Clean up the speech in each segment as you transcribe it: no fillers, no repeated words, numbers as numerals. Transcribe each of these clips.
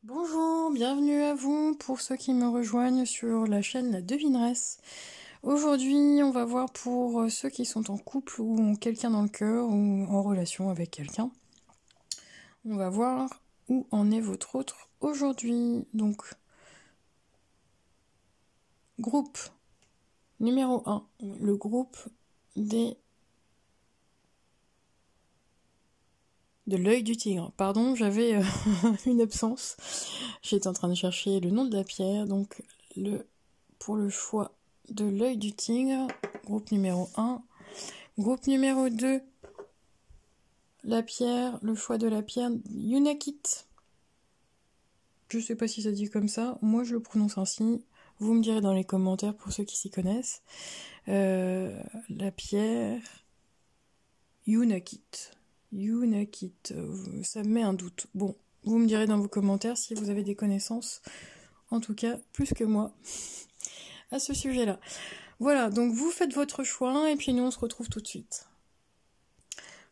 Bonjour, bienvenue à vous pour ceux qui me rejoignent sur la chaîne La Devineresse. Aujourd'hui, on va voir pour ceux qui sont en couple ou ont quelqu'un dans le cœur ou en relation avec quelqu'un. On va voir où en est votre autre aujourd'hui. Donc, groupe numéro 1, le groupe de l'œil du tigre. Pardon, j'avais une absence. J'étais en train de chercher le nom de la pierre. Donc, pour le choix de l'œil du tigre, groupe numéro 1. Groupe numéro 2, la pierre, le choix de la pierre, Unakit. Je sais pas si ça dit comme ça, moi je le prononce ainsi. Vous me direz dans les commentaires pour ceux qui s'y connaissent. La pierre, Unakit. Unakit, ça me met un doute. Bon, vous me direz dans vos commentaires si vous avez des connaissances, en tout cas plus que moi, à ce sujet-là. Voilà, donc vous faites votre choix et puis nous on se retrouve tout de suite.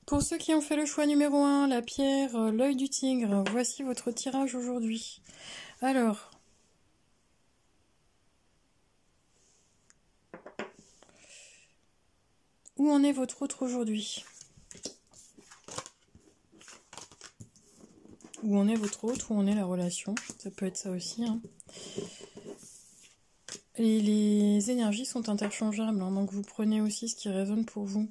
Pour ceux qui ont fait le choix numéro 1, la pierre, l'œil du tigre, voici votre tirage aujourd'hui. Alors, où en est votre autre aujourd'hui? Où en est votre autre? Où en est la relation? Ça peut être ça aussi. Hein. Et les énergies sont interchangeables, hein, donc vous prenez aussi ce qui résonne pour vous.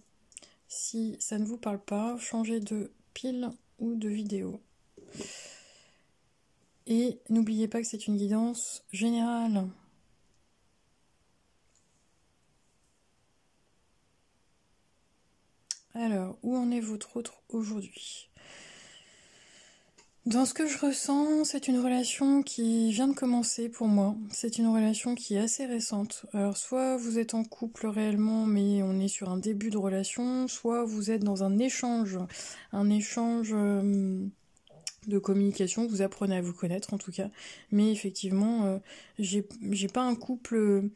Si ça ne vous parle pas, changez de pile ou de vidéo. Et n'oubliez pas que c'est une guidance générale. Alors, où en est votre autre aujourd'hui? Dans ce que je ressens, c'est une relation qui vient de commencer pour moi. C'est une relation qui est assez récente. Alors soit vous êtes en couple réellement, mais on est sur un début de relation, soit vous êtes dans un échange de communication, vous apprenez à vous connaître en tout cas. Mais effectivement, j'ai pas un couple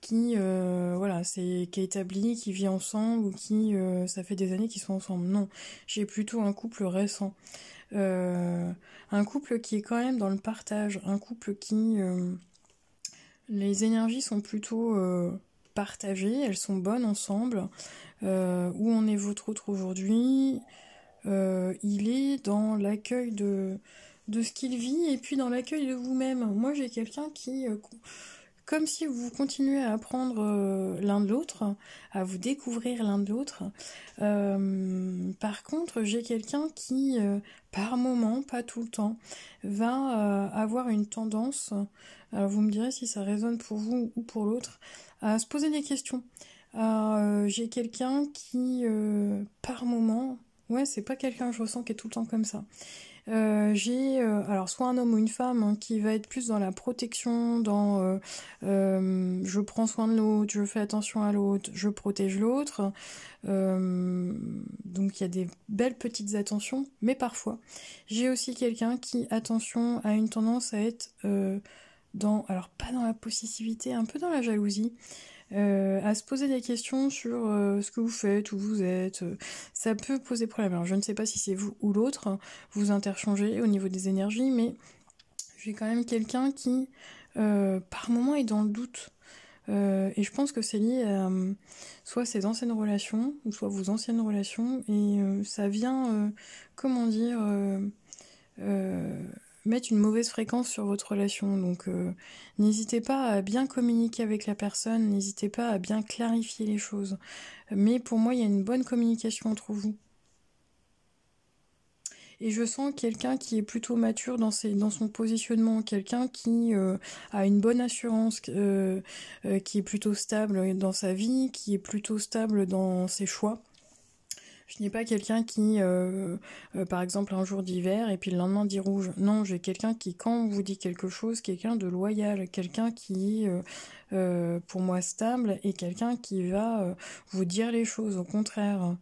qui qui est établi, qui vit ensemble ou qui ça fait des années qu'ils sont ensemble. Non, j'ai plutôt un couple récent. Un couple qui est quand même dans le partage, un couple qui les énergies sont plutôt partagées, elles sont bonnes ensemble. Où en est votre autre aujourd'hui? Il est dans l'accueil de ce qu'il vit et puis dans l'accueil de vous-même. Moi j'ai quelqu'un qui comme si vous continuez à apprendre l'un de l'autre, à vous découvrir l'un de l'autre. Par contre, j'ai quelqu'un qui, par moment, pas tout le temps, va avoir une tendance, alors vous me direz si ça résonne pour vous ou pour l'autre, à se poser des questions. J'ai quelqu'un qui, par moment, ouais, c'est pas quelqu'un que je ressens qui est tout le temps comme ça. J'ai alors soit un homme ou une femme hein, qui va être plus dans la protection, dans je prends soin de l'autre, je fais attention à l'autre, je protège l'autre. Donc il y a des belles petites attentions, mais parfois j'ai aussi quelqu'un qui, attention, a une tendance à être alors pas dans la possessivité, un peu dans la jalousie. À se poser des questions sur ce que vous faites, où vous êtes. Ça peut poser problème. Alors je ne sais pas si c'est vous ou l'autre, vous interchangez au niveau des énergies, mais j'ai quand même quelqu'un qui, par moment, est dans le doute. Et je pense que c'est lié à soit ses anciennes relations, ou soit vos anciennes relations, et ça vient, comment dire, mettre une mauvaise fréquence sur votre relation. Donc n'hésitez pas à bien communiquer avec la personne, n'hésitez pas à bien clarifier les choses. Mais pour moi, il y a une bonne communication entre vous. Et je sens quelqu'un qui est plutôt mature dans son positionnement, quelqu'un qui a une bonne assurance, qui est plutôt stable dans sa vie, qui est plutôt stable dans ses choix. Je n'ai pas quelqu'un qui, par exemple, un jour dit vert et puis le lendemain dit rouge. Non, j'ai quelqu'un qui, quand on vous dit quelque chose, quelqu'un de loyal, quelqu'un qui est, pour moi, stable et quelqu'un qui va vous dire les choses, au contraire.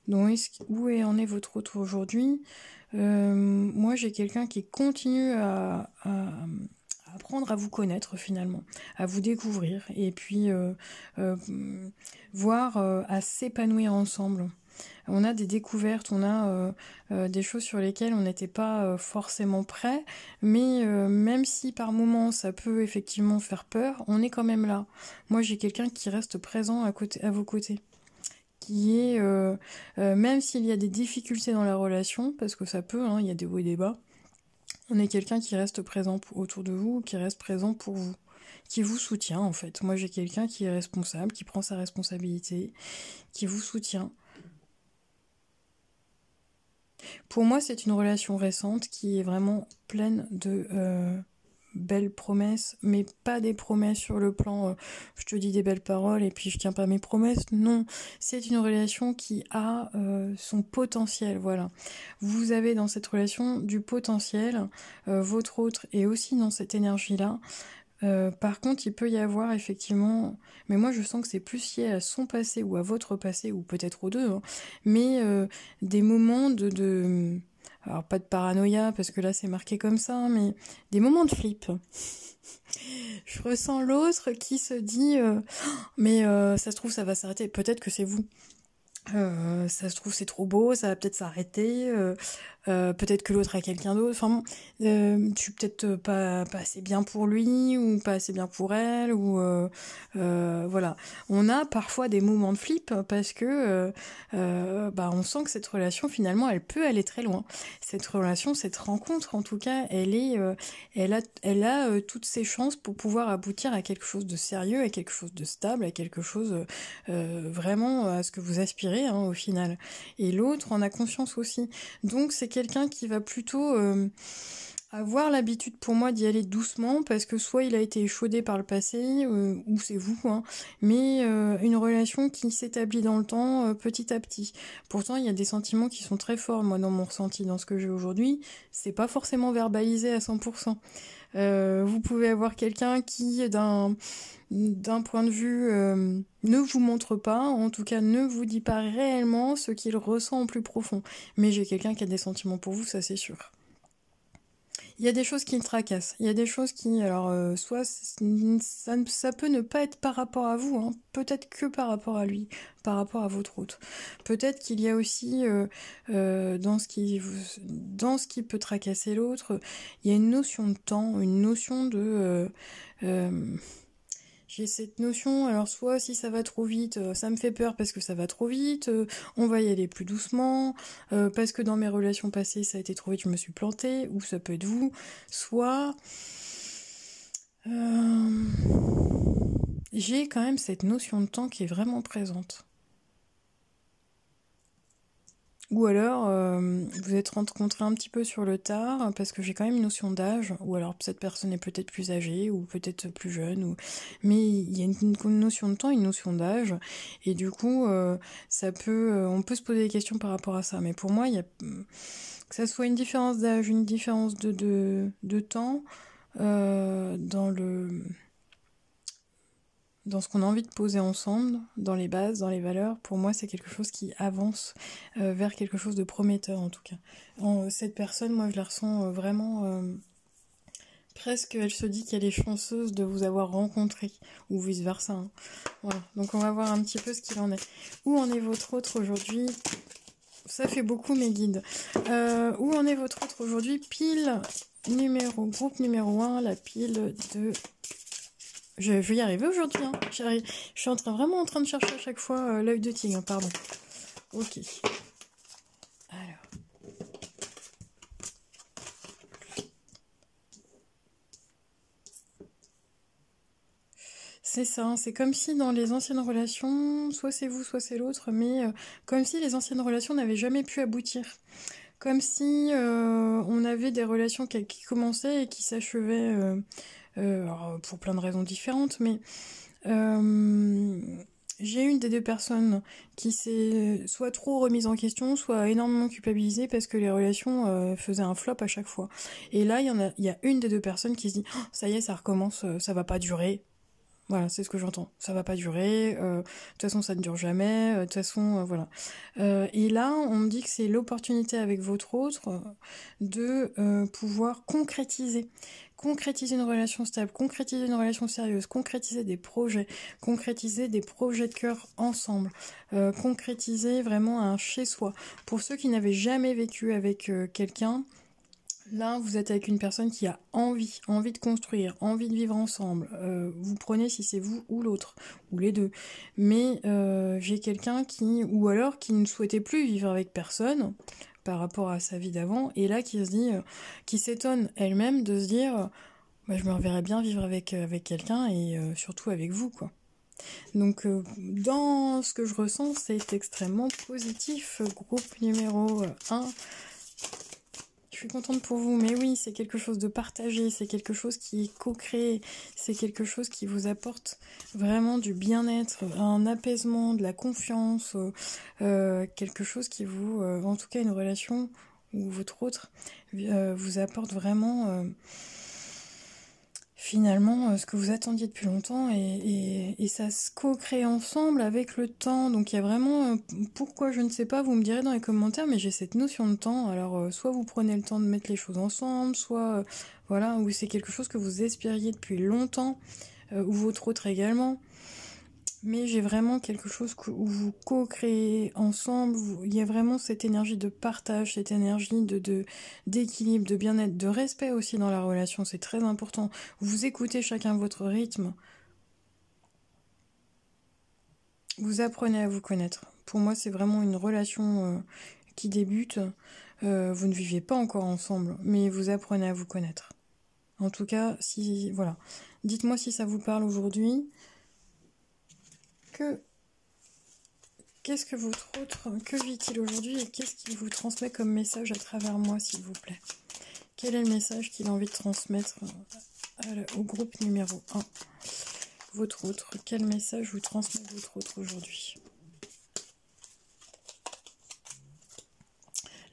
Donc, où en est votre autre aujourd'hui? Moi, j'ai quelqu'un qui continue à apprendre à vous connaître finalement, à vous découvrir et puis voir à s'épanouir ensemble. on a des découvertes, on a des choses sur lesquelles on n'était pas forcément prêt, mais même si par moments ça peut effectivement faire peur, on est quand même là. Moi j'ai quelqu'un qui reste présent à vos côtés, qui est, même s'il y a des difficultés dans la relation, parce que ça peut, hein, il y a des hauts et des bas, on est quelqu'un qui reste présent autour de vous, qui reste présent pour vous, qui vous soutient en fait. Moi j'ai quelqu'un qui est responsable, qui prend sa responsabilité, qui vous soutient. Pour moi c'est une relation récente qui est vraiment pleine de belles promesses, mais pas des promesses sur le plan je te dis des belles paroles et puis je tiens pas mes promesses. Non, c'est une relation qui a son potentiel, voilà. Vous avez dans cette relation du potentiel, votre autre est aussi dans cette énergie-là. Par contre, il peut y avoir effectivement, mais moi je sens que c'est plus lié à son passé ou à votre passé, ou peut-être aux deux, hein, mais des moments alors pas de paranoïa, parce que là c'est marqué comme ça, mais des moments de flip. Je ressens l'autre qui se dit, mais ça se trouve ça va s'arrêter, peut-être que c'est vous. Ça se trouve c'est trop beau, ça va peut-être s'arrêter, peut-être que l'autre a quelqu'un d'autre, enfin bon, je suis peut-être pas assez bien pour lui, ou pas assez bien pour elle, ou voilà. On a parfois des moments de flip, parce que on sent que cette relation finalement elle peut aller très loin. Cette relation, cette rencontre en tout cas, elle a toutes ses chances pour pouvoir aboutir à quelque chose de sérieux, à quelque chose de stable, à quelque chose vraiment à ce que vous aspirez, hein, au final. Et l'autre en a conscience aussi. Donc c'est quelqu'un qui va plutôt avoir l'habitude pour moi d'y aller doucement, parce que soit il a été échaudé par le passé, ou c'est vous, hein, mais une relation qui s'établit dans le temps petit à petit. Pourtant il y a des sentiments qui sont très forts, moi, dans mon ressenti, dans ce que j'ai aujourd'hui. C'est pas forcément verbalisé à 100%. Vous pouvez avoir quelqu'un qui, d'un point de vue, ne vous montre pas, en tout cas ne vous dit pas réellement ce qu'il ressent au plus profond. Mais j'ai quelqu'un qui a des sentiments pour vous, ça c'est sûr. Il y a des choses qui me tracassent. Il y a des choses qui, alors, soit ça peut ne pas être par rapport à vous, hein, peut-être que par rapport à lui, par rapport à votre autre. Peut-être qu'il y a aussi, dans ce qui peut tracasser l'autre, il y a une notion de temps, une notion de... j'ai cette notion, alors soit si ça va trop vite, ça me fait peur parce que ça va trop vite, on va y aller plus doucement, parce que dans mes relations passées ça a été trop vite, je me suis plantée, ou ça peut être vous, soit j'ai quand même cette notion de temps qui est vraiment présente. Ou alors, vous êtes rencontrés un petit peu sur le tard, parce que j'ai quand même une notion d'âge, ou alors cette personne est peut-être plus âgée, ou peut-être plus jeune, mais il y a une notion de temps, une notion d'âge, et du coup, on peut se poser des questions par rapport à ça. Mais pour moi, il y a, que ça soit une différence d'âge, une différence de temps, dans ce qu'on a envie de poser ensemble, dans les bases, dans les valeurs, pour moi c'est quelque chose qui avance vers quelque chose de prometteur en tout cas. Cette personne, moi je la ressens vraiment presque, elle se dit qu'elle est chanceuse de vous avoir rencontré, ou vice versa. Hein. Voilà, donc on va voir un petit peu ce qu'il en est. Où en est votre autre aujourd'hui? Ça fait beaucoup mes guides. Où en est votre autre aujourd'hui? Groupe numéro 1, la pile de... Je vais y arriver aujourd'hui, hein. Je suis vraiment en train de chercher à chaque fois l'œil de tigre, pardon. Ok. Alors. C'est ça, hein, c'est comme si dans les anciennes relations, soit c'est vous, soit c'est l'autre, mais comme si les anciennes relations n'avaient jamais pu aboutir. Comme si on avait des relations qui commençaient et qui s'achevaient, pour plein de raisons différentes, mais j'ai une des deux personnes qui s'est soit trop remise en question, soit énormément culpabilisée parce que les relations faisaient un flop à chaque fois. Et là, il y a une des deux personnes qui se dit oh, ça y est, ça recommence, ça va pas durer. Voilà, c'est ce que j'entends. Ça va pas durer, de toute façon ça ne dure jamais, de toute façon, voilà. Et là, on me dit que c'est l'opportunité avec votre autre de pouvoir concrétiser une relation stable, concrétiser une relation sérieuse, concrétiser des projets de cœur ensemble, concrétiser vraiment un chez-soi. Pour ceux qui n'avaient jamais vécu avec quelqu'un, là, vous êtes avec une personne qui a envie de construire, envie de vivre ensemble. Vous prenez si c'est vous ou l'autre, ou les deux. Mais j'ai quelqu'un ou alors qui ne souhaitait plus vivre avec personne par rapport à sa vie d'avant, et là qui se dit, qui s'étonne elle-même de se dire, bah, je me reverrais bien vivre avec quelqu'un et surtout avec vous, quoi. Donc, dans ce que je ressens, c'est extrêmement positif. Groupe numéro 1. Je suis contente pour vous, mais oui, c'est quelque chose de partagé, c'est quelque chose qui est co-créé, c'est quelque chose qui vous apporte vraiment du bien-être, un apaisement, de la confiance, quelque chose qui vous, en tout cas une relation ou votre autre, vous apporte vraiment finalement ce que vous attendiez depuis longtemps et ça se co-crée ensemble avec le temps. Donc il y a vraiment, pourquoi je ne sais pas, vous me direz dans les commentaires, mais j'ai cette notion de temps. Alors soit vous prenez le temps de mettre les choses ensemble, soit voilà, ou c'est quelque chose que vous espériez depuis longtemps, ou votre autre également. Mais j'ai vraiment quelque chose où vous co-créez ensemble, il y a vraiment cette énergie de partage, cette énergie d'équilibre, de bien-être, de respect aussi dans la relation, c'est très important. Vous écoutez chacun votre rythme, vous apprenez à vous connaître. Pour moi, c'est vraiment une relation qui débute. Vous ne vivez pas encore ensemble, mais vous apprenez à vous connaître. En tout cas, si voilà. Dites-moi si ça vous parle aujourd'hui. Qu'est-ce que votre autre, que vit-il aujourd'hui et qu'est-ce qu'il vous transmet comme message à travers moi, s'il vous plaît? Quel est le message qu'il a envie de transmettre au groupe numéro 1? Votre autre, quel message vous transmet votre autre aujourd'hui?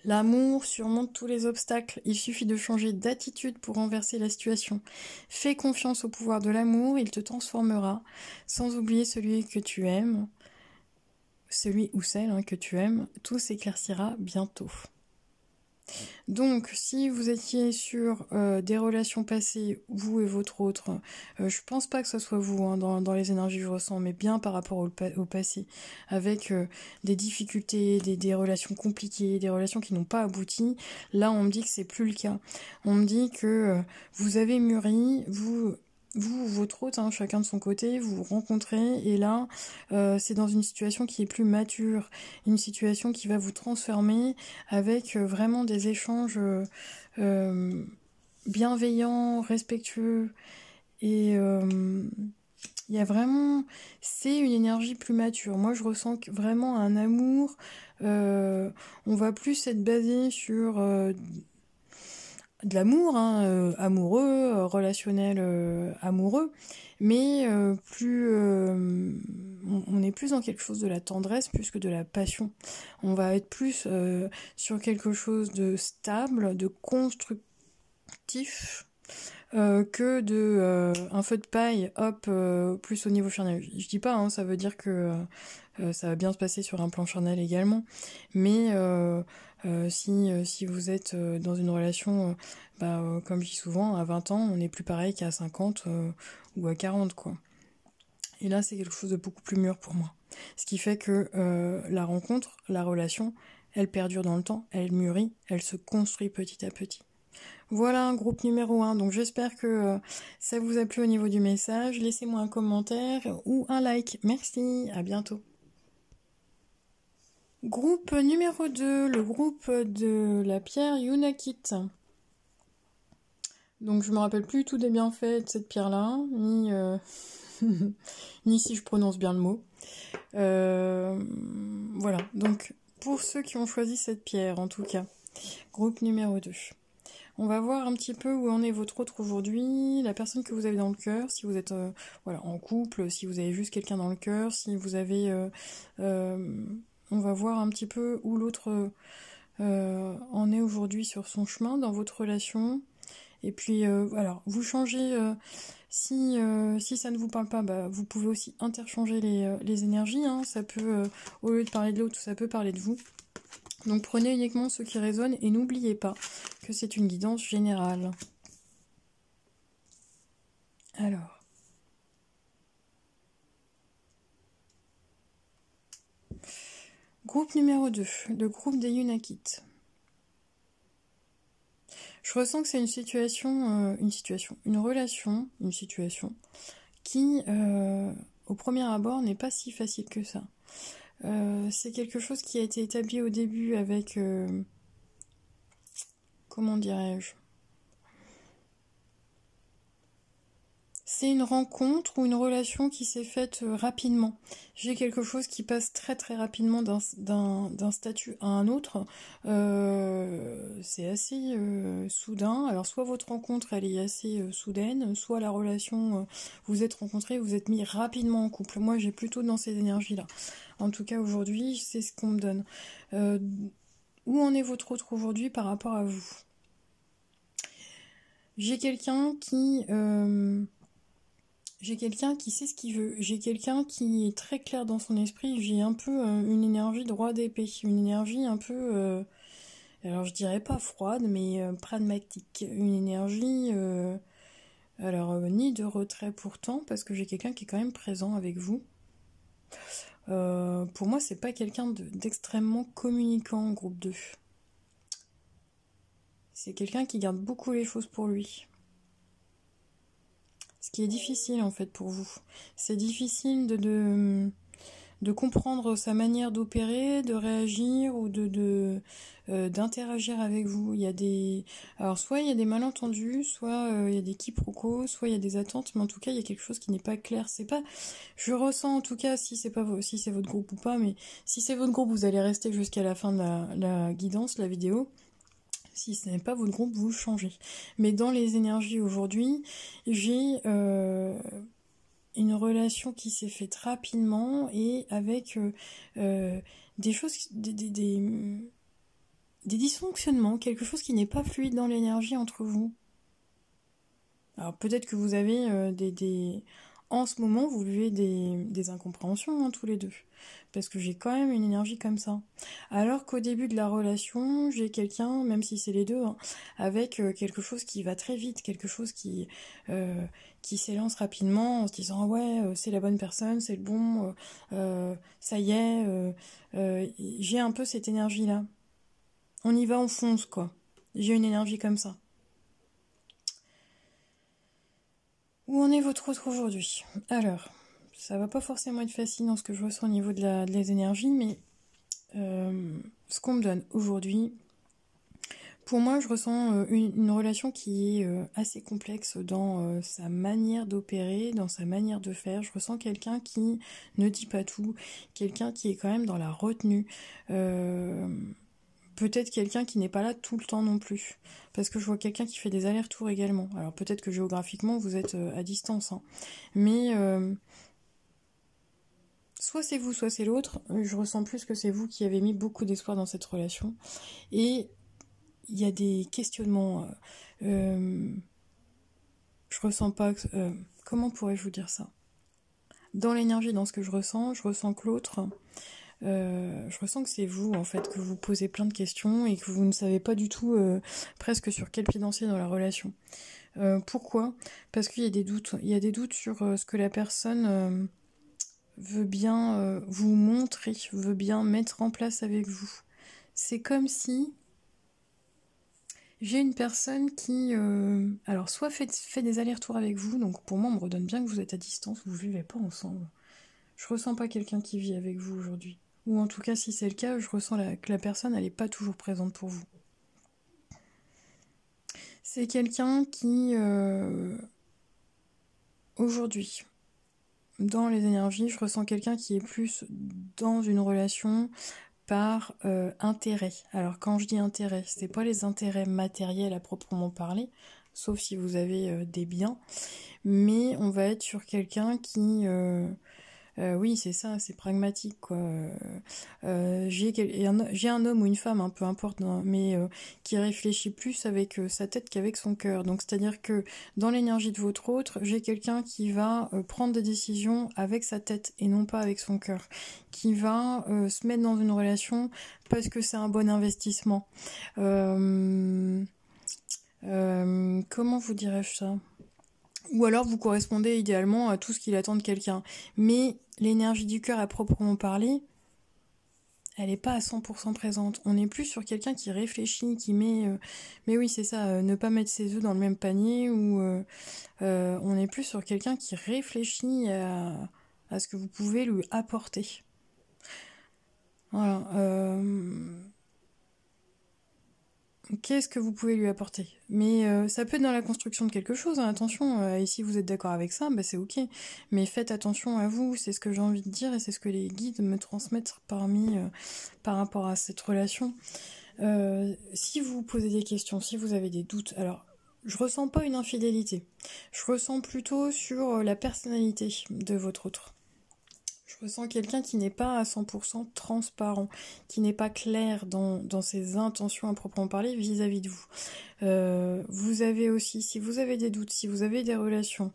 L'amour surmonte tous les obstacles, il suffit de changer d'attitude pour renverser la situation. Fais confiance au pouvoir de l'amour, il te transformera, sans oublier celui que tu aimes. Celui ou celle que tu aimes, tout s'éclaircira bientôt. Donc, si vous étiez sur des relations passées, vous et votre autre, je pense pas que ce soit vous dans les énergies que je ressens, mais bien par rapport au passé, avec des difficultés, des relations compliquées, des relations qui n'ont pas abouti, là on me dit que c'est plus le cas. On me dit que vous avez mûri, vous, votre autre, chacun de son côté, vous vous rencontrez et là, c'est dans une situation qui est plus mature, une situation qui va vous transformer avec vraiment des échanges bienveillants, respectueux et il y a vraiment, c'est une énergie plus mature. Moi, je ressens vraiment un amour. On va plus être basé sur de l'amour, amoureux, relationnel amoureux, mais on est plus dans quelque chose de la tendresse plus que de la passion. On va être plus sur quelque chose de stable, de constructif, que de un feu de paille, hop, plus au niveau charnel. Je dis pas, ça veut dire que ça va bien se passer sur un plan charnel également, mais si vous êtes dans une relation, comme je dis souvent, à 20 ans, on n'est plus pareil qu'à 50 ou à 40, quoi. Et là, c'est quelque chose de beaucoup plus mûr pour moi. Ce qui fait que la rencontre, la relation, elle perdure dans le temps, elle mûrit, elle se construit petit à petit. Voilà un groupe numéro 1, donc j'espère que ça vous a plu au niveau du message. Laissez-moi un commentaire ou un like. Merci, à bientôt. Groupe numéro 2, le groupe de la pierre Yunakit. Donc je me rappelle plus tout des bienfaits de cette pierre-là, ni, ni si je prononce bien le mot. Voilà, donc pour ceux qui ont choisi cette pierre, en tout cas, groupe numéro 2. On va voir un petit peu où en est votre autre aujourd'hui, la personne que vous avez dans le cœur, si vous êtes en couple, si vous avez juste quelqu'un dans le cœur, si vous avez... on va voir un petit peu où l'autre en est aujourd'hui sur son chemin dans votre relation. Et puis, alors, vous changez Si ça ne vous parle pas, bah, vous pouvez aussi interchanger les énergies, hein. Ça peut, au lieu de parler de l'autre, ça peut parler de vous. Donc prenez uniquement ce qui résonne et n'oubliez pas que c'est une guidance générale. Alors. Groupe numéro 2, le groupe des Yunakit. Je ressens que c'est une relation qui, au premier abord, n'est pas si facile que ça. C'est quelque chose qui a été établi au début avec, comment dirais-je, c'est une rencontre ou une relation qui s'est faite rapidement. J'ai quelque chose qui passe très très rapidement d'un statut à un autre. C'est assez soudain. Alors soit votre rencontre elle est assez soudaine, soit la relation, vous êtes rencontrés, vous êtes mis rapidement en couple. Moi j'ai plutôt dans ces énergies-là. En tout cas aujourd'hui c'est ce qu'on me donne. Où en est votre autre aujourd'hui par rapport à vous? J'ai quelqu'un qui sait ce qu'il veut. J'ai quelqu'un qui est très clair dans son esprit. J'ai un peu une énergie de roi d'épée. Une énergie un peu, alors je dirais pas froide, mais pragmatique. Une énergie, ni de retrait pourtant, parce que j'ai quelqu'un qui est quand même présent avec vous. Pour moi, c'est pas quelqu'un d'extrêmement communicant en groupe 2. C'est quelqu'un qui garde beaucoup les choses pour lui. Ce qui est difficile en fait pour vous. C'est difficile de comprendre sa manière d'opérer, de réagir ou d'interagir avec vous. Alors soit il y a des malentendus, soit il y a des quiproquos, soit il y a des attentes, mais en tout cas il y a quelque chose qui n'est pas clair. Je ressens en tout cas si c'est votre groupe ou pas, mais si c'est votre groupe, vous allez rester jusqu'à la fin de la guidance, la vidéo. Si ce n'est pas votre groupe, vous changez. Mais dans les énergies aujourd'hui, j'ai une relation qui s'est faite rapidement et avec des choses, des dysfonctionnements, quelque chose qui n'est pas fluide dans l'énergie entre vous. Alors peut-être que vous avez en ce moment, vous vivez des incompréhensions hein, tous les deux. Parce que j'ai quand même une énergie comme ça. Alors qu'au début de la relation, j'ai quelqu'un, même si c'est les deux, hein, avec quelque chose qui va très vite, quelque chose qui s'élance rapidement en se disant ouais, c'est la bonne personne, c'est le bon, ça y est, j'ai un peu cette énergie-là. On y va, on fonce quoi. J'ai une énergie comme ça. Où en est votre autre aujourd'hui? Alors, ça va pas forcément être facile dans ce que je ressens au niveau des énergies, mais ce qu'on me donne aujourd'hui, pour moi, je ressens une relation qui est assez complexe dans sa manière d'opérer, dans sa manière de faire. Je ressens quelqu'un qui ne dit pas tout, quelqu'un qui est quand même dans la retenue. Peut-être quelqu'un qui n'est pas là tout le temps non plus. Parce que je vois quelqu'un qui fait des allers-retours également. Alors peut-être que géographiquement vous êtes à distance. Hein. Mais soit c'est vous, soit c'est l'autre. Je ressens plus que c'est vous qui avez mis beaucoup d'espoir dans cette relation. Et il y a des questionnements. Je ressens pas... comment pourrais-je vous dire ça? Dans l'énergie, dans ce que je ressens que l'autre... je ressens que c'est vous en fait, que vous posez plein de questions et que vous ne savez pas du tout presque sur quel pied danser dans la relation. Pourquoi? Parce qu'il y a des doutes. Il y a des doutes sur ce que la personne veut bien vous montrer, veut bien mettre en place avec vous. C'est comme si j'ai une personne qui alors soit fait des allers-retours avec vous, donc pour moi on me redonne bien que vous êtes à distance, vous vivez pas ensemble. Je ressens pas quelqu'un qui vit avec vous aujourd'hui. Ou en tout cas, si c'est le cas, je ressens que la personne, elle n'est pas toujours présente pour vous. C'est quelqu'un qui, aujourd'hui, dans les énergies, je ressens quelqu'un qui est plus dans une relation par intérêt. Alors quand je dis intérêt, c'est pas les intérêts matériels à proprement parler, sauf si vous avez des biens, mais on va être sur quelqu'un qui... Oui, c'est ça, c'est pragmatique, quoi. J'ai un homme ou une femme, hein, peu importe, hein, mais qui réfléchit plus avec sa tête qu'avec son cœur. Donc, c'est-à-dire que dans l'énergie de votre autre, j'ai quelqu'un qui va prendre des décisions avec sa tête et non pas avec son cœur, qui va se mettre dans une relation parce que c'est un bon investissement. Comment vous dirais-je ça? Ou alors vous correspondez idéalement à tout ce qu'il attend de quelqu'un. Mais l'énergie du cœur à proprement parler, elle n'est pas à 100% présente. On est plus sur quelqu'un qui réfléchit, qui met... Mais oui, c'est ça, ne pas mettre ses œufs dans le même panier, ou on est plus sur quelqu'un qui réfléchit à ce que vous pouvez lui apporter. Voilà. Qu'est-ce que vous pouvez lui apporter? Mais ça peut être dans la construction de quelque chose, hein, attention, et si vous êtes d'accord avec ça, bah c'est ok. Mais faites attention à vous, c'est ce que j'ai envie de dire, et c'est ce que les guides me transmettent par rapport à cette relation. Si vous vous posez des questions, si vous avez des doutes, alors je ressens pas une infidélité, je ressens plutôt sur la personnalité de votre autre. Je ressens quelqu'un qui n'est pas à 100% transparent, qui n'est pas clair dans ses intentions à proprement parler vis-à-vis de vous. Vous avez aussi, si vous avez des doutes, si vous avez des relations,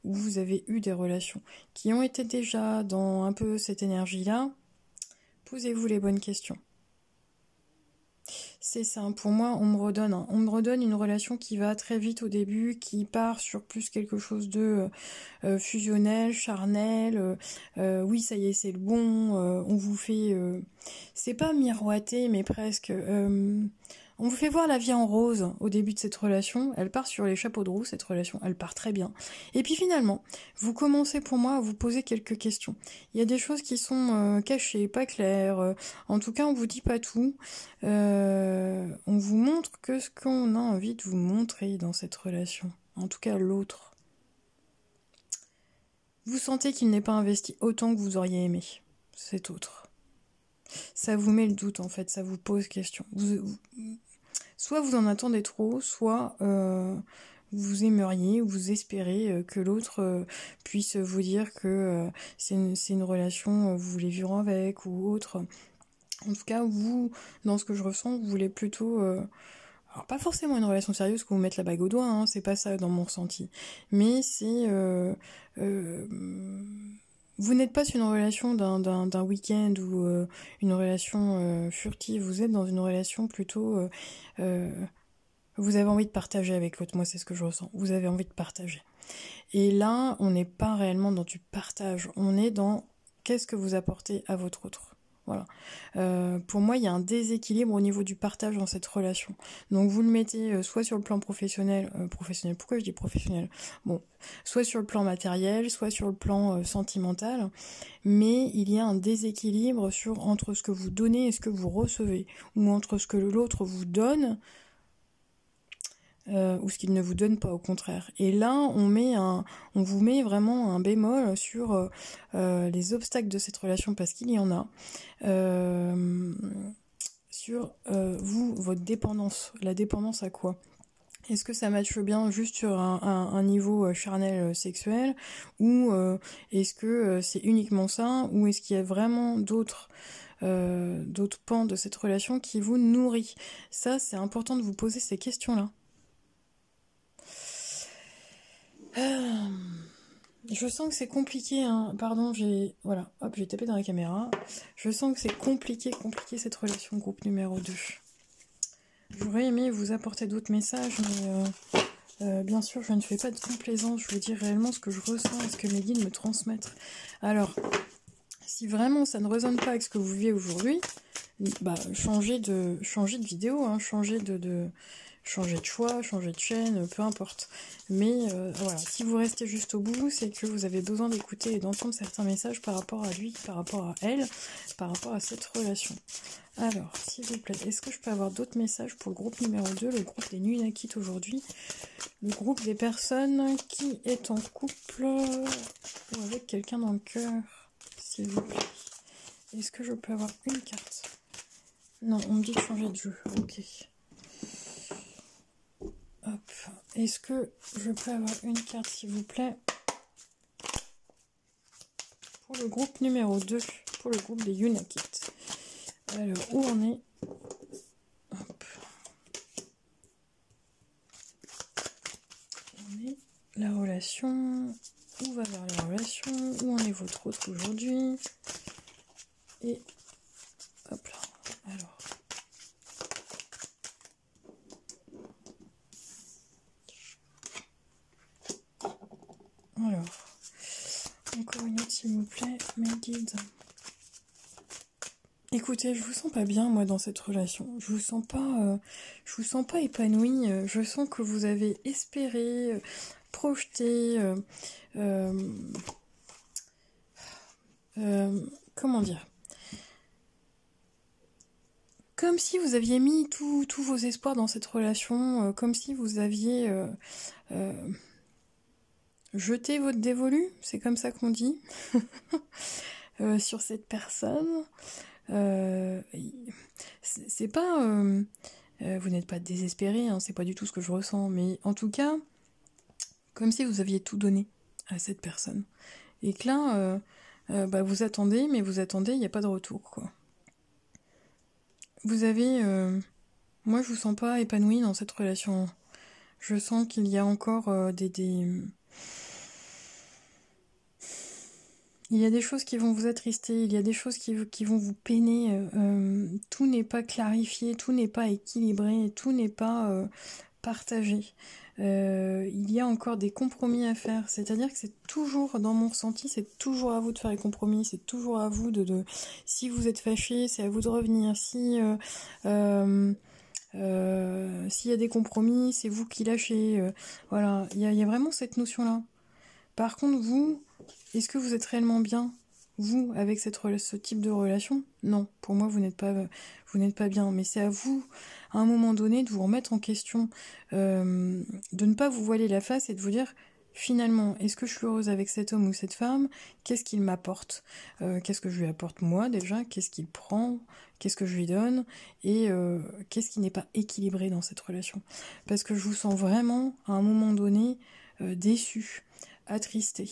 ou vous avez eu des relations qui ont été déjà dans un peu cette énergie-là, posez-vous les bonnes questions. C'est ça, pour moi, on me redonne une relation qui va très vite au début, qui part sur plus quelque chose de fusionnel, charnel, oui, ça y est, c'est le bon, on vous fait... c'est pas miroiter, mais presque... on vous fait voir la vie en rose au début de cette relation, elle part sur les chapeaux de roue, cette relation, elle part très bien. Et puis finalement, vous commencez pour moi à vous poser quelques questions. Il y a des choses qui sont cachées, pas claires, en tout cas on vous dit pas tout, on vous montre que ce qu'on a envie de vous montrer dans cette relation, en tout cas l'autre. Vous sentez qu'il n'est pas investi autant que vous auriez aimé cet autre. Ça vous met le doute en fait, ça vous pose question. Soit vous en attendez trop, soit vous aimeriez ou vous espérez que l'autre puisse vous dire que c'est une relation, vous voulez vivre avec ou autre. En tout cas, vous, dans ce que je ressens, vous voulez plutôt... alors pas forcément une relation sérieuse que vous mettez la bague au doigt, hein, c'est pas ça dans mon ressenti. Mais c'est... vous n'êtes pas sur une relation d'un week-end ou une relation furtive, vous êtes dans une relation plutôt... vous avez envie de partager avec l'autre, moi c'est ce que je ressens, vous avez envie de partager. Et là, on n'est pas réellement dans du partage, on est dans qu'est-ce que vous apportez à votre autre. Voilà. Pour moi, il y a un déséquilibre au niveau du partage dans cette relation. Donc vous le mettez soit sur le plan professionnel, pourquoi je dis professionnel? Bon, soit sur le plan matériel, soit sur le plan sentimental, mais il y a un déséquilibre entre ce que vous donnez et ce que vous recevez, ou entre ce que l'autre vous donne ou ce qu'il ne vous donne pas, au contraire. Et là, on vous met vraiment un bémol sur les obstacles de cette relation, parce qu'il y en a, sur vous, votre dépendance. La dépendance à quoi? Est-ce que ça matche bien juste sur un niveau charnel sexuel, ou est-ce que c'est uniquement ça, ou est-ce qu'il y a vraiment d'autres pans de cette relation qui vous nourrit? Ça, c'est important de vous poser ces questions-là. Je sens que c'est compliqué, hein. Pardon, voilà, hop, j'ai tapé dans la caméra. Je sens que c'est compliqué cette relation groupe numéro 2. J'aurais aimé vous apporter d'autres messages, mais bien sûr, je ne fais pas de complaisance. Je vous dis réellement ce que je ressens et ce que mes guides me transmettent. Alors, si vraiment ça ne résonne pas avec ce que vous vivez aujourd'hui, bah, changez de vidéo, hein, changez de choix, changez de chaîne, peu importe. Mais voilà, si vous restez juste au bout, c'est que vous avez besoin d'écouter et d'entendre certains messages par rapport à lui, par rapport à elle, par rapport à cette relation. Alors, s'il vous plaît, est-ce que je peux avoir d'autres messages pour le groupe numéro 2, le groupe des Nunakit aujourd'hui, le groupe des personnes qui est en couple ou avec quelqu'un dans le cœur, s'il vous plaît. Est-ce que je peux avoir une carte? Non, on me dit de changer de jeu, ok. Hop. Est-ce que je peux avoir une carte, s'il vous plaît, pour le groupe numéro 2, pour le groupe des Unakit. Alors, où on est? Hop. On est la relation. Où va vers la relation? Où en est votre autre aujourd'hui? Et hop là. Alors, encore une autre s'il vous plaît, mes guides. Écoutez, je vous sens pas bien moi dans cette relation. Je vous sens pas épanouie. Je sens que vous avez espéré, projeté, comment dire? Comme si vous aviez mis tous vos espoirs dans cette relation, comme si vous aviez jeté votre dévolu, c'est comme ça qu'on dit, sur cette personne. C'est pas... vous n'êtes pas désespéré, hein, c'est pas du tout ce que je ressens, mais en tout cas, comme si vous aviez tout donné à cette personne. Et que là, vous attendez, mais vous attendez, il n'y a pas de retour, quoi. Vous avez... moi, je vous sens pas épanouie dans cette relation. Je sens qu'il y a encore il y a des choses qui vont vous attrister, il y a des choses qui vont vous peiner. Tout n'est pas clarifié, tout n'est pas équilibré, tout n'est pas partagé. Il y a encore des compromis à faire. C'est-à-dire que c'est toujours, dans mon ressenti, c'est toujours à vous de faire les compromis. C'est toujours à vous si vous êtes fâché, c'est à vous de revenir. S'il y a des compromis, c'est vous qui lâchez. Voilà, il y a vraiment cette notion-là. Par contre, vous, est-ce que vous êtes réellement bien, vous, avec ce type de relation? Non, pour moi, vous n'êtes pas bien. Mais c'est à vous, à un moment donné, de vous remettre en question, de ne pas vous voiler la face et de vous dire, finalement, est-ce que je suis heureuse avec cet homme ou cette femme? Qu'est-ce qu'il m'apporte? Qu'est-ce que je lui apporte moi, déjà? Qu'est-ce qu'il prend? Qu'est-ce que je lui donne? Et qu'est-ce qui n'est pas équilibré dans cette relation? Parce que je vous sens vraiment, à un moment donné, déçu, attristé.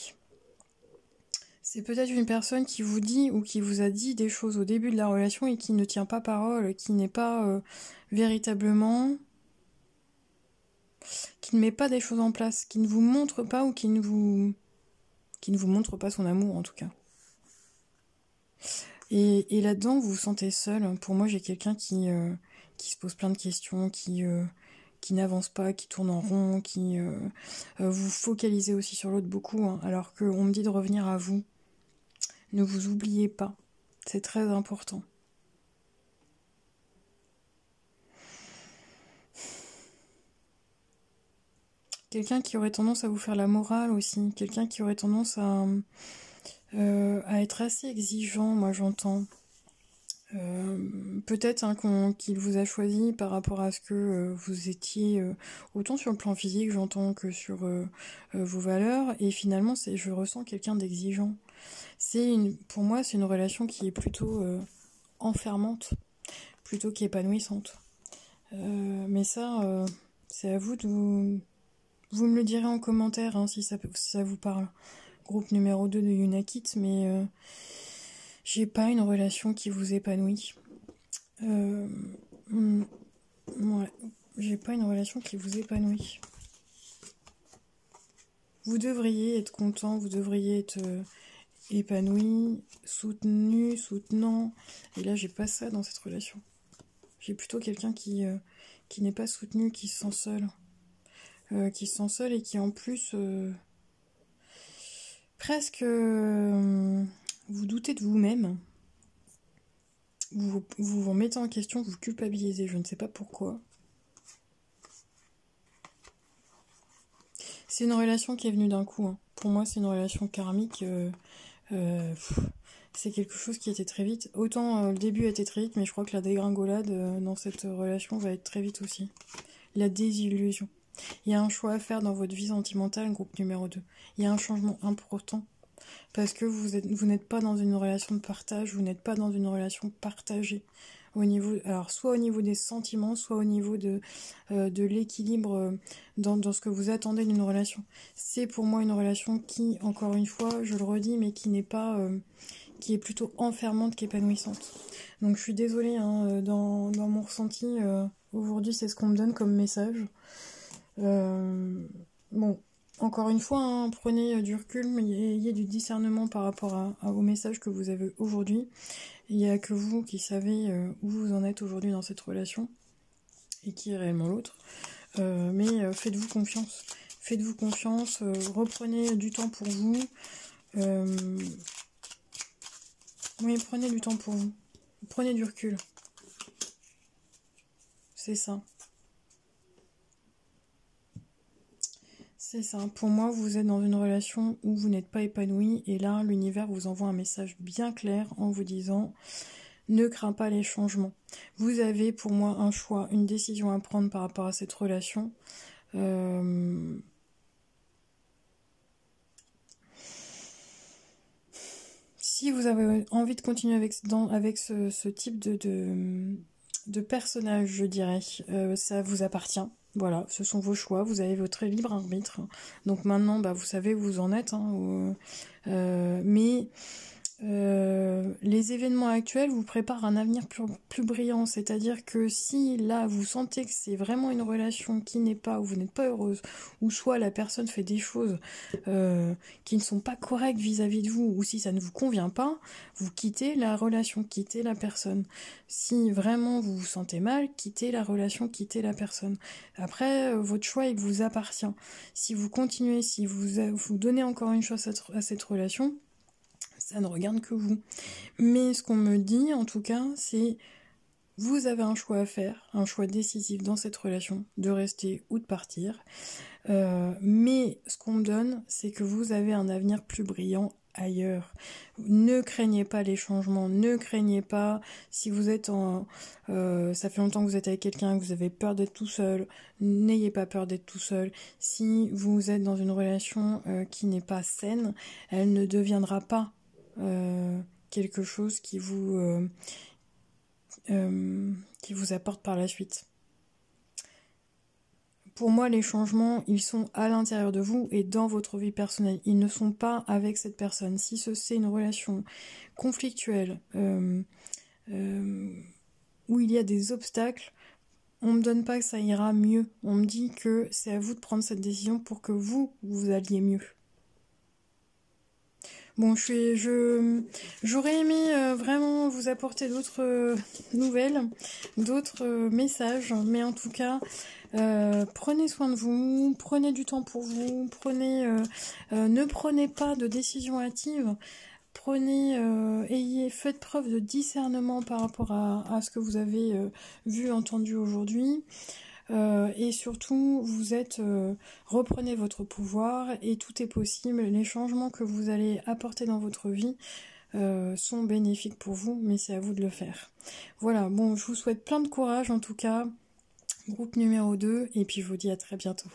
C'est peut-être une personne qui vous dit ou qui vous a dit des choses au début de la relation et qui ne tient pas parole, qui n'est pas véritablement... qui ne met pas des choses en place, qui ne vous montre pas ou qui ne vous montre pas son amour en tout cas. Et là-dedans, vous vous sentez seul. Pour moi, j'ai quelqu'un qui se pose plein de questions, qui n'avance pas, qui tourne en rond, qui vous focalisez aussi sur l'autre beaucoup, hein, alors qu'on me dit de revenir à vous. Ne vous oubliez pas, c'est très important. Quelqu'un qui aurait tendance à vous faire la morale aussi, quelqu'un qui aurait tendance à être assez exigeant, moi j'entends. Peut-être qu'il vous a choisi par rapport à ce que vous étiez, autant sur le plan physique j'entends que sur vos valeurs, et finalement je ressens quelqu'un d'exigeant. Pour moi c'est une relation qui est plutôt enfermante, plutôt qu'épanouissante. Mais ça, c'est à vous vous me le direz en commentaire hein, si ça vous parle. Groupe numéro 2 de Unakit, mais j'ai pas une relation qui vous épanouit. Ouais, j'ai pas une relation qui vous épanouit. Vous devriez être content, vous devriez être épanoui, soutenu, soutenant. Et là, j'ai pas ça dans cette relation. J'ai plutôt quelqu'un qui n'est pas soutenu, qui se sent seul. Qui se sent seul et qui en plus presque vous doutez de vous-même. Vous remettez en question, vous culpabilisez, je ne sais pas pourquoi. C'est une relation qui est venue d'un coup. Hein. Pour moi, c'est une relation karmique. C'est quelque chose qui était très vite. Autant le début a été très vite, mais je crois que la dégringolade dans cette relation va être très vite aussi. La désillusion. Il y a un choix à faire dans votre vie sentimentale, groupe numéro 2. Il y a un changement important. Parce que vous n'êtes pas dans une relation de partage, vous n'êtes pas dans une relation partagée. alors soit au niveau des sentiments, soit au niveau de l'équilibre dans ce que vous attendez d'une relation. C'est pour moi une relation qui, encore une fois, je le redis, mais qui n'est pas, qui est plutôt enfermante qu'épanouissante. Donc je suis désolée, hein, dans mon ressenti, aujourd'hui c'est ce qu'on me donne comme message. Bon, encore une fois, hein, prenez du recul, mais ayez du discernement par rapport au message que vous avez aujourd'hui. Il n'y a que vous qui savez où vous en êtes aujourd'hui dans cette relation et qui est réellement l'autre. Mais faites-vous confiance. Faites-vous confiance, reprenez du temps pour vous. Oui, prenez du temps pour vous. Prenez du recul. C'est ça. C'est ça. Pour moi, vous êtes dans une relation où vous n'êtes pas épanoui. Et là, l'univers vous envoie un message bien clair en vous disant « Ne crains pas les changements ». Vous avez pour moi un choix, une décision à prendre par rapport à cette relation. Si vous avez envie de continuer avec ce type de personnage, je dirais, ça vous appartient. Voilà, ce sont vos choix, vous avez votre libre arbitre. Donc maintenant, bah, vous savez où vous en êtes. Hein, mais les événements actuels vous préparent un avenir plus brillant. C'est-à-dire que si là, vous sentez que c'est vraiment une relation qui n'est pas, ou vous n'êtes pas heureuse, ou soit la personne fait des choses qui ne sont pas correctes vis-à-vis de vous, ou si ça ne vous convient pas, vous quittez la relation, quittez la personne. Si vraiment vous vous sentez mal, quittez la relation, quittez la personne. Après, votre choix, il vous appartient. Si vous continuez, si vous donnez encore une chance à cette relation, ça ne regarde que vous. Mais ce qu'on me dit, en tout cas, c'est vous avez un choix à faire, un choix décisif dans cette relation, de rester ou de partir. Mais ce qu'on me donne, c'est que vous avez un avenir plus brillant ailleurs. Ne craignez pas les changements, ne craignez pas si vous êtes ça fait longtemps que vous êtes avec quelqu'un, que vous avez peur d'être tout seul, n'ayez pas peur d'être tout seul. Si vous êtes dans une relation qui n'est pas saine, elle ne deviendra pas quelque chose qui vous apporte par la suite. Pour moi, les changements, ils sont à l'intérieur de vous et dans votre vie personnelle. Ils ne sont pas avec cette personne. Si c'est une relation conflictuelle, où il y a des obstacles, on ne me donne pas que ça ira mieux. On me dit que c'est à vous de prendre cette décision pour que vous alliez mieux. Bon, j'aurais aimé vraiment vous apporter d'autres nouvelles, d'autres messages, mais en tout cas, prenez soin de vous, prenez du temps pour vous, ne prenez pas de décisions hâtives, faites preuve de discernement par rapport à ce que vous avez vu, entendu aujourd'hui. Et surtout, reprenez votre pouvoir et tout est possible. Les changements que vous allez apporter dans votre vie sont bénéfiques pour vous, mais c'est à vous de le faire. Voilà, bon, je vous souhaite plein de courage en tout cas, groupe numéro 2, et puis je vous dis à très bientôt.